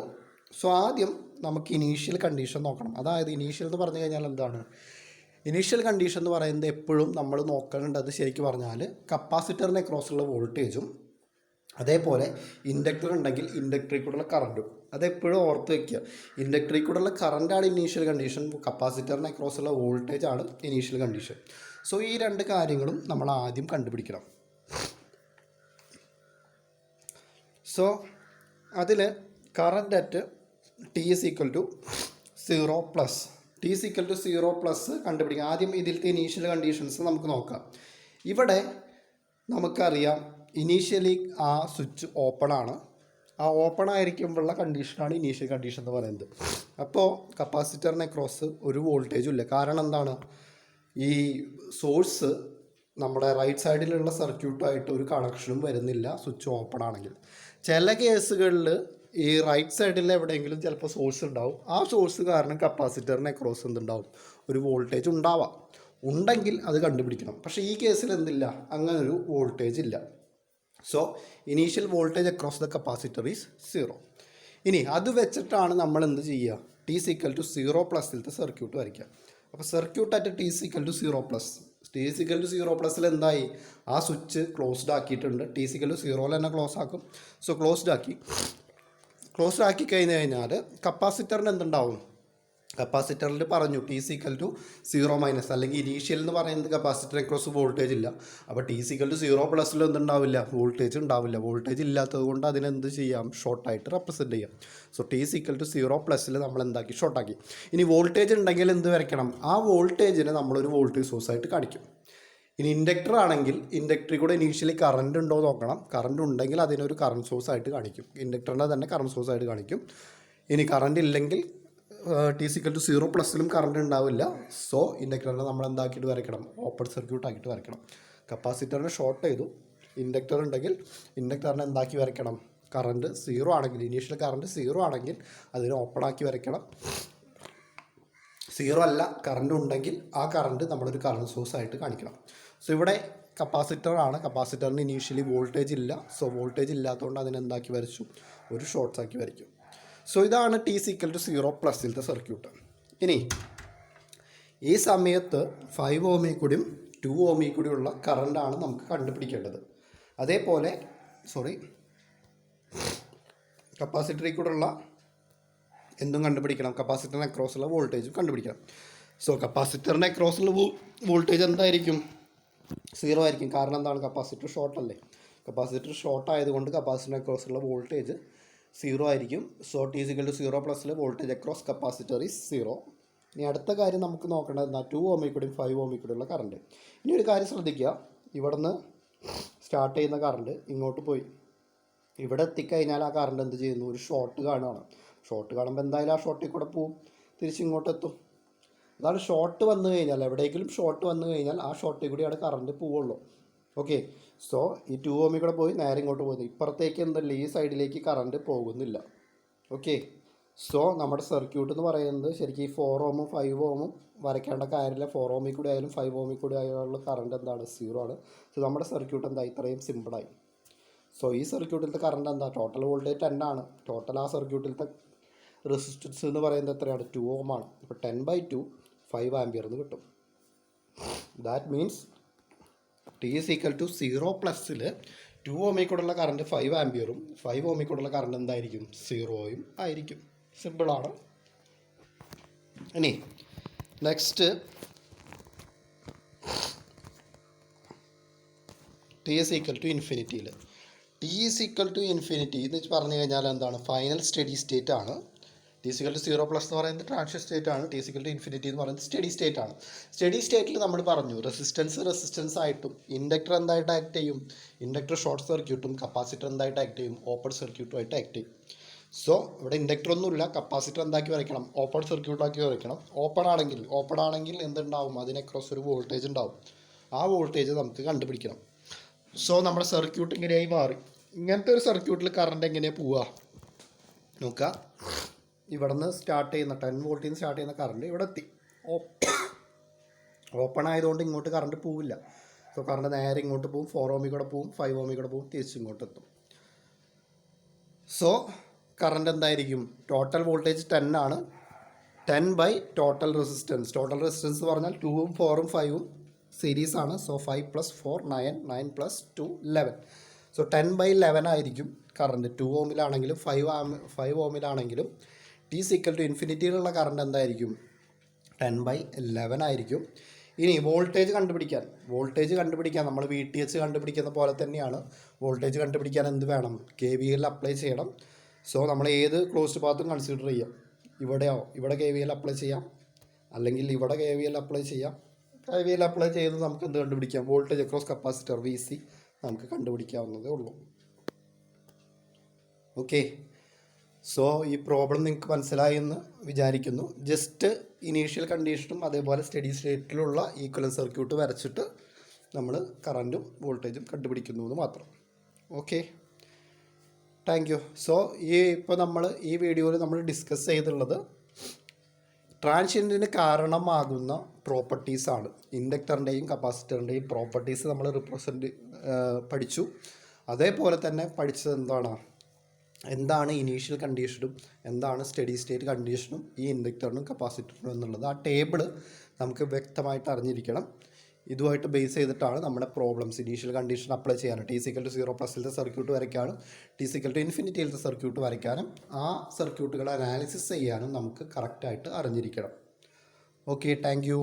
സോ ആദ്യം നമുക്ക് ഇനീഷ്യൽ കണ്ടീഷൻ നോക്കണം. അതായത് ഇനീഷ്യൽ എന്ന് പറഞ്ഞു കഴിഞ്ഞാൽ എന്താണ്? ഇനീഷ്യൽ കണ്ടീഷൻ എന്ന് പറയുന്നത് എപ്പോഴും നമ്മൾ നോക്കേണ്ടത് ശരിക്കും പറഞ്ഞാൽ കപ്പാസിറ്ററിനെ ക്രോസുള്ള വോൾട്ടേജും അതേപോലെ ഇൻഡക്ടർ ഉണ്ടെങ്കിൽ ഇൻഡക്ടറിൽ കൂടെയുള്ള കറണ്ടും. അതെപ്പോഴും ഓർത്ത് വയ്ക്കുക. ഇൻഡക്ടറിൽ കൂടെയുള്ള കറണ്ടാണ് ഇനീഷ്യൽ കണ്ടീഷൻ, കപ്പാസിറ്ററിനെ ക്രോസുള്ള വോൾട്ടേജാണ് ഇനീഷ്യൽ കണ്ടീഷൻ. സോ ഈ രണ്ട് കാര്യങ്ങളും നമ്മൾ ആദ്യം കണ്ടുപിടിക്കണം. സോ അതിൽ current at T is equal to 0 plus, T is equal to 0 plus കണ്ടുപിടിക്കാം. ആദ്യം ഇതിലത്തെ ഇനീഷ്യൽ കണ്ടീഷൻസ് നമുക്ക് നോക്കാം. ഇവിടെ നമുക്കറിയാം ഇനീഷ്യലി ആ സ്വിച്ച് ഓപ്പൺ ആണ്. ആ ഓപ്പൺ ആയിരിക്കുമ്പോഴുള്ള കണ്ടീഷനാണ് ഇനീഷ്യൽ കണ്ടീഷൻ എന്ന് പറയുന്നത്. അപ്പോൾ കപ്പാസിറ്ററിനെ ക്രോസ് ഒരു വോൾട്ടേജും ഇല്ല. കാരണം എന്താണ്? ഈ സോഴ്സ് നമ്മുടെ റൈറ്റ് സൈഡിലുള്ള സർക്യൂട്ടായിട്ട് ഒരു കണക്ഷനും വരുന്നില്ല സ്വിച്ച് ഓപ്പൺ ആണെങ്കിൽ. ചില കേസുകളിൽ ഈ റൈറ്റ് സൈഡിൽ എവിടെയെങ്കിലും ചിലപ്പോൾ സോഴ്സ് ഉണ്ടാവും. ആ സോഴ്സ് കാരണം കപ്പാസിറ്ററിനെ ക്രോസ് എന്തുണ്ടാവും? ഒരു വോൾട്ടേജ് ഉണ്ടാവാം. ഉണ്ടെങ്കിൽ അത് കണ്ടുപിടിക്കണം. പക്ഷേ ഈ കേസിൽ എന്തില്ല? അങ്ങനൊരു വോൾട്ടേജ് ഇല്ല. So initial voltage across the capacitor is 0. ഇനി അത് വെച്ചിട്ടാണ് നമ്മൾ എന്ത് ചെയ്യുക? ടി സിക്കൽ ടു 0 പ്ലസിലത്തെ സർക്യൂട്ട് വരയ്ക്കുക. അപ്പോൾ circuit at t സിക്കൽ to 0 plus, t സിക്കൽ to 0 പ്ലസിൽ എന്തായി? ആ സ്വിച്ച് ക്ലോസ്ഡ് ആക്കിയിട്ടുണ്ട്. ടി സിക്കൽ ടു 0 തന്നെ ക്ലോസ് ആക്കും. സോ ക്ലോസ്ഡ് ആക്കി കഴിഞ്ഞാൽ കപ്പാസിറ്ററിന് എന്തുണ്ടാവും? കപ്പാസിറ്ററിൽ പറഞ്ഞു ടി സിക്കൽ ടു 0 മൈനസ്, അല്ലെങ്കിൽ ഇനീഷ്യൽ എന്ന് പറയുന്നത് കപ്പാസിറ്റർ ക്രോസ് വോൾട്ടേജ് ഇല്ല. അപ്പോൾ ടി സിക്കൽ ടു 0 പ്ലസ്സിൽ എന്തുണ്ടാവില്ല? വോൾട്ടേജ് ഉണ്ടാവില്ല. വോൾട്ടേജ് ഇല്ലാത്തത് കൊണ്ട് അതിനെന്ത് ചെയ്യാം? ഷോർട്ടായിട്ട് റെപ്രസെൻറ്റ് ചെയ്യാം. സോ ടി സിക്കൽ ടു 0 പ്ലസ്സിൽ നമ്മൾ എന്താക്കി? ഷോർട്ടാക്കി. ഇനി വോൾട്ടേജ് ഉണ്ടെങ്കിൽ എന്ത് വരയ്ക്കണം? ആ വോൾട്ടേജിനെ നമ്മളൊരു വോൾട്ടേജ് സോഴ്സായിട്ട് കാണിക്കും. ഇനി ഇൻഡക്ടർ ആണെങ്കിൽ ഇൻഡക്ടറിൽ കൂടെ ഇനീഷ്യലി കറണ്ട് ഉണ്ടോ നോക്കണം. കറണ്ട് ഉണ്ടെങ്കിൽ അതിനൊരു കറണ്ട് സോഴ്സായിട്ട് കാണിക്കും. ഇൻഡക്ടറിൻ്റെ തന്നെ കറണ്ട് സോഴ്സായിട്ട് കാണിക്കും. ഇനി കറണ്ട് ഇല്ലെങ്കിൽ ടി സിക്കൽ ടു 0 പ്ലസിലും കറണ്ട് ഉണ്ടാവില്ല. സോ ഇൻഡക്ടറിനെ നമ്മൾ എന്താക്കിയിട്ട് വരയ്ക്കണം? ഓപ്പൺ സർക്യൂട്ട് ആക്കിയിട്ട് വരയ്ക്കണം. കപ്പാസിറ്ററിനെ ഷോർട്ട് ചെയ്തു. ഇൻഡക്ടർ ഉണ്ടെങ്കിൽ ഇൻഡക്ടറിനെ എന്താക്കി വരയ്ക്കണം? കറണ്ട് 0 ആണെങ്കിൽ, ഇനീഷ്യൽ കറണ്ട് 0 ആണെങ്കിൽ അതിനെ ഓപ്പൺ ആക്കി വരയ്ക്കണം. 0 അല്ല, കറണ്ട് ഉണ്ടെങ്കിൽ ആ കറണ്ട് നമ്മളൊരു കറണ്ട് സോഴ്സായിട്ട് കാണിക്കണം. സോ ഇവിടെ കപ്പാസിറ്ററാണ്. കപ്പാസിറ്ററിന് ഇനീഷ്യലി വോൾട്ടേജ് ഇല്ല. സോ വോൾട്ടേജ് ഇല്ലാത്തതുകൊണ്ട് അതിനെന്താക്കി വരച്ചു? ഒരു ഷോർട്ട്സ് ആക്കി വരയ്ക്കും. സോ ഇതാണ് ടി സിക്കൽ ടു 0 പ്ലസിലത്തെ സർക്യൂട്ട്. ഇനി ഈ സമയത്ത് 5 ഓമിൽ കൂടിയും 2 ഓമിൽ കൂടിയുള്ള കറണ്ടാണ് നമുക്ക് കണ്ടുപിടിക്കേണ്ടത്. അതേപോലെ കപ്പാസിറ്ററിൽ കൂടെയുള്ള എന്തും കണ്ടുപിടിക്കണം. കപ്പാസിറ്ററിനെ അക്രോസുള്ള വോൾട്ടേജും കണ്ടുപിടിക്കണം. സോ കപ്പാസിറ്ററിനെ അക്രോസുള്ള വോൾട്ടേജ് എന്തായിരിക്കും? 0 ആയിരിക്കും. കാരണം എന്താണ്? കപ്പാസിറ്റർ ഷോർട്ടല്ലേ. കപ്പാസിറ്റർ ഷോർട്ട് ആയതുകൊണ്ട് കപ്പാസിറ്ററിനെ അക്രോസുള്ള വോൾട്ടേജ് 0 ആയിരിക്കും. സോ ടി സിക്കൽ ടു 0 പ്ലസ്സിൽ വോൾട്ടേജ് അക്രോസ് കപ്പാസിറ്റർ ഈസ് 0. ഇനി അടുത്ത കാര്യം നമുക്ക് നോക്കേണ്ടത് എന്താ? 2 ഓമിൽ കൂടിയും 5 ഓമിൽ കൂടിയുള്ള കറണ്ട്. ഇനി ഒരു കാര്യം ശ്രദ്ധിക്കുക. ഇവിടുന്ന് സ്റ്റാർട്ട് ചെയ്യുന്ന കറണ്ട് ഇങ്ങോട്ട് പോയി ഇവിടെ എത്തിക്കഴിഞ്ഞാൽ ആ കറണ്ട് എന്ത് ചെയ്യുന്നു? ഒരു ഷോർട്ട് കാണുകയാണ്. ഷോർട്ട് കാണുമ്പോൾ എന്തായാലും ആ ഷോർട്ടിൽ കൂടെ പോവും, തിരിച്ചിങ്ങോട്ട് എത്തും. അതാണ് ഷോർട്ട് വന്നു കഴിഞ്ഞാൽ, എവിടെയെങ്കിലും ഷോർട്ട് വന്നു കഴിഞ്ഞാൽ ആ ഷോർട്ടിൽ കൂടിയാണ് കറണ്ട് പോവുള്ളൂ. ഓക്കെ. സോ ഈ 2 ഓമിൽ കൂടെ പോയി നേരെ ഇങ്ങോട്ട് പോകുന്നു. ഇപ്പുറത്തേക്ക് എന്തല്ല, ഈ സൈഡിലേക്ക് കറണ്ട് പോകുന്നില്ല. ഓക്കെ. സോ നമ്മുടെ സർക്യൂട്ട് എന്ന് പറയുന്നത് ശരിക്കും ഈ 4 ഓമും 5 ഓമും വരയ്ക്കേണ്ട കാര്യമില്ല. 4 ഓമിൽ കൂടി ആയാലും 5 ഓമിൽ കൂടി ആയാലുള്ള കറണ്ട് എന്താണ്? 0 ആണ്. സോ നമ്മുടെ സർക്യൂട്ട് എന്താ? ഇത്രയും സിമ്പിളായി. സോ ഈ സർക്യൂട്ടിലത്തെ കറണ്ട് എന്താ? ടോട്ടൽ വോൾട്ടേജ് 10 ആണ്. ടോട്ടൽ ആ സർക്യൂട്ടിലത്തെ റെസിസ്റ്റൻസ് എന്ന് പറയുന്നത് എത്രയാണ്? 2 ഓം ആണ്. അപ്പോൾ 10/2 5 ആംപിയർ എന്ന് കിട്ടും. That means T is equal to 0 പ്ലസ്സിൽ 2 ഓമിൽ കൂടെയുള്ള കറണ്ട് 5 ആംപിയറും 5 ഓമിൽ കൂടെയുള്ള കറണ്ട് എന്തായിരിക്കും? 0 ആയിരിക്കും. സിമ്പിളാണ്. ഇനി next t is equal to ഇൻഫിനിറ്റിയിൽ t is equal to infinity എന്ന് പറഞ്ഞു കഴിഞ്ഞാൽ എന്താണ്? ഫൈനൽ സ്റ്റഡി സ്റ്റേറ്റ് ആണ്. ടി സിക്കൽ ടു 0+ എന്ന് പറയുന്നത് ട്രാൻസിഷൻ സ്റ്റേറ്റ് ആണ്. ടി സിക്കൽ ടു ഇൻഫിനിറ്റി എന്ന് പറയുന്നത് സ്റ്റഡി സ്റ്റേറ്റ് ആണ്. സ്റ്റഡി സ്റ്റേറ്റിൽ നമ്മൾ പറഞ്ഞു റെസിസ്റ്റൻസ് ആയിട്ടും ഇൻഡക്ടർ എന്തായിട്ട് ആക്ട് ചെയ്യും, ഇൻഡക്ടർ ഷോർട്ട് സർക്യൂട്ടും കപ്പാസിറ്റർ എന്തായിട്ട് ആക്ട് ചെയ്യും, ഓപ്പൺ സർക്യൂട്ടുമായിട്ട് ആക്ട് ചെയ്യും. സോ ഇവിടെ ഇൻഡക്ടർ ഒന്നുമില്ല, കപ്പാസിറ്റർ എന്താക്കി വരയ്ക്കണം, ഓപ്പൺ സർക്യൂട്ടാക്കി വരയ്ക്കണം. ഓപ്പൺ ആണെങ്കിൽ എന്തുണ്ടാവും, അതിനെ ക്രോസ് ഒരു വോൾട്ടേജ് ഉണ്ടാവും. ആ വോൾട്ടേജ് നമുക്ക് കണ്ടുപിടിക്കണം. സോ നമ്മുടെ സർക്യൂട്ട് ഇങ്ങനെയായി മാറി. ഇങ്ങനത്തെ ഒരു സർക്യൂട്ടിൽ കറണ്ട് എങ്ങനെയാണ് പോവുക നോക്കുക. ഇവിടെ നിന്ന് സ്റ്റാർട്ട് ചെയ്യുന്ന 10 വോൾട്ടിൽ നിന്ന് സ്റ്റാർട്ട് ചെയ്യുന്ന കറണ്ട് ഇവിടെ എത്തി. ഓപ്പൺ ആയതുകൊണ്ട് ഇങ്ങോട്ട് കറണ്ട് പോവില്ല. സോ കറണ്ട് നേരെ ഇങ്ങോട്ട് പോവും, 4 ഓമിൽ കൂടെ പോവും, 5 ഓമിൽ കൂടെ പോവും, തിരിച്ച് ഇങ്ങോട്ട് എത്തും. സോ കറണ്ട് എന്തായിരിക്കും, ടോട്ടൽ വോൾട്ടേജ് 10 ആണ്. 10 ബൈ ടോട്ടൽ റെസിസ്റ്റൻസ് എന്ന് പറഞ്ഞാൽ 2ഉം 4ഉം 5ഉം സീരീസ് ആണ്. സോ 5 + 4 9, 9 + 2 11. സോ 10/11 ആയിരിക്കും current. 2 ഓമിലാണെങ്കിലും 5 ഓമിലാണെങ്കിലും T equal to ഇൻഫിനിറ്റിയിലുള്ള current എന്തായിരിക്കും, 10/11 ആയിരിക്കും. ഇനി വോൾട്ടേജ് കണ്ടുപിടിക്കാൻ നമ്മൾ VTH കണ്ടുപിടിക്കുന്ന പോലെ തന്നെയാണ്. വോൾട്ടേജ് കണ്ടുപിടിക്കാൻ എന്ത് വേണം, KVL അപ്ലൈ ചെയ്യണം. സോ നമ്മൾ ഏത് ക്ലോസ്ഡ് പാത്തും കൺസിഡർ ചെയ്യാം. ഇവിടെ KVL അപ്ലൈ ചെയ്യാം, അല്ലെങ്കിൽ ഇവിടെ KVL അപ്ലൈ ചെയ്യാം. KVL അപ്ലൈ ചെയ്ത് നമുക്ക് എന്ത് കണ്ടുപിടിക്കാം, വോൾട്ടേജ് അക്രോസ് കപ്പാസിറ്റർ VC നമുക്ക് കണ്ടുപിടിക്കാവുന്നതേ ഉള്ളൂ. ഓക്കെ, സോ ഈ പ്രോബ്ലം നിങ്ങൾക്ക് മനസ്സിലായി എന്ന് വിചാരിക്കുന്നു. ജസ്റ്റ് ഇനീഷ്യൽ കണ്ടീഷനും അതേപോലെ സ്റ്റഡി സ്റ്റേറ്റിലുള്ള ഈക്വലൻറ്റ് സർക്യൂട്ട് വരച്ചിട്ട് നമ്മൾ കറൻറ്റും വോൾട്ടേജും കണ്ടുപിടിക്കുന്നു എന്ന് മാത്രം. Okay, thank you. സോ ഈ വീഡിയോയിൽ നമ്മൾ ഡിസ്കസ് ചെയ്തുള്ളത് ട്രാൻസിയൻറ്റിന് കാരണമാകുന്ന പ്രോപ്പർട്ടീസാണ്. ഇൻഡക്ടറിൻ്റെയും കപ്പാസിറ്ററിൻ്റെയും പ്രോപ്പർട്ടീസ് നമ്മൾ പഠിച്ചു. അതേപോലെ തന്നെ പഠിച്ചത് എന്താണ് ഇനീഷ്യൽ കണ്ടീഷനും എന്താണ് സ്റ്റഡി സ്റ്റേറ്റ് കണ്ടീഷനും ഈ ഇൻഡക്ടറിനും കപ്പാസിറ്ററിനും എന്നുള്ളത് ആ ടേബിൾ നമുക്ക് വ്യക്തമായിട്ട് അറിഞ്ഞിരിക്കണം. ഇതുമായിട്ട് ബേസ് ചെയ്തിട്ടാണ് നമ്മുടെ പ്രോബ്ലംസ് ഇനീഷ്യൽ കണ്ടീഷൻ അപ്ലൈ ചെയ്യാനും ടി സിക്കൽ ടു 0+ലെ സർക്യൂട്ട് വരയ്ക്കാനും ടി സിക്കൽ ടു ഇൻഫിനിറ്റിയിലത്തെ സർക്യൂട്ട് വരയ്ക്കാനും ആ സർക്യൂട്ടുകൾ അനാലിസിസ് ചെയ്യാനും നമുക്ക് കറക്റ്റായിട്ട് അറിഞ്ഞിരിക്കണം. Okay, thank you.